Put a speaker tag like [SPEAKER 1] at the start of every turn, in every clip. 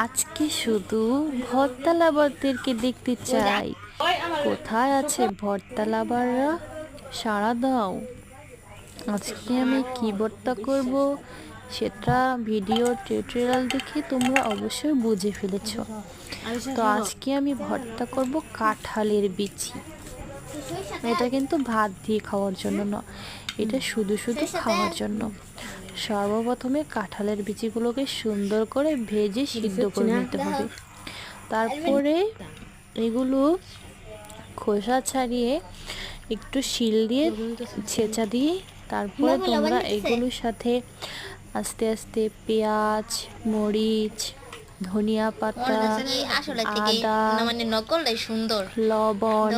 [SPEAKER 1] আজকে শুধু ভর্তা লাভারদেরকে দেখতে চাই। কোথায় আছে ভর্তা লাভাররা? সাড়া দাও। আজকে আমি কি ভর্তা করব সেটা ভিডিও টিউটোরিয়াল দেখে তোমরা অবশ্যই বুঝে ফেলেছ। তো আজকে আমি ভর্তা করব কাঁঠালের বিচি। এটা কিন্তু ভাত দিয়ে খাওয়ার জন্য না, এটা শুধু শুধু খাওয়ার জন্য। সর্বপ্রথমে কাঁঠালের বিচিগুলোকে সুন্দর করে ভেজে সিদ্ধ করে নিতে হবে। তারপরে এগুলো খোসা ছাড়িয়ে একটু শিল দিয়ে ছেঁচা দিয়ে তারপরে তোমরা এগুলোর সাথে আস্তে আস্তে পেঁয়াজ, মরিচ, ধনিয়া পাতা, আদা, লবণ,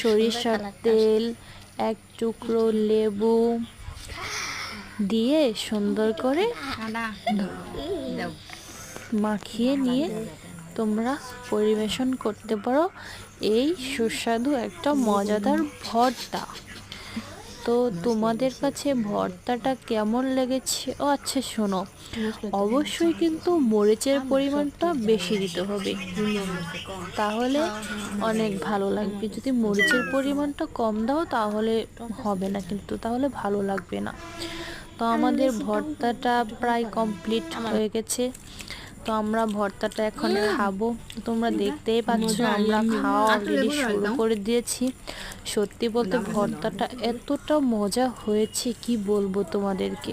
[SPEAKER 1] সরিষার তেল, এক টুকরো লেবু দিয়ে সুন্দর করে মাখিয়ে নিয়ে তোমরা পরিবেশন করতে পারো এই সুস্বাদু একটা মজাদার ভর্তা। তো তোমাদের কাছে ভর্তাটা কেমন লেগেছে? ও আচ্ছা, শোনো, অবশ্যই কিন্তু মরিচের পরিমাণটা বেশি দিতে হবে, তাহলে অনেক ভালো লাগবে। যদি মরিচের পরিমাণটা কম দাও তাহলে হবে না, কিন্তু তাহলে ভালো লাগবে না। তো আমাদের ভর্তাটা প্রায় কমপ্লিট হয়ে গেছে। তো আমরা ভর্তাটা এখন খাবো। তোমরা দেখতেই পাচ্ছ আমরা খাওয়া অলরেডি শুরু করে দিয়েছি। সত্যি বলতে ভর্তাটা এতটা মজা হয়েছে কি বলবো তোমাদেরকে।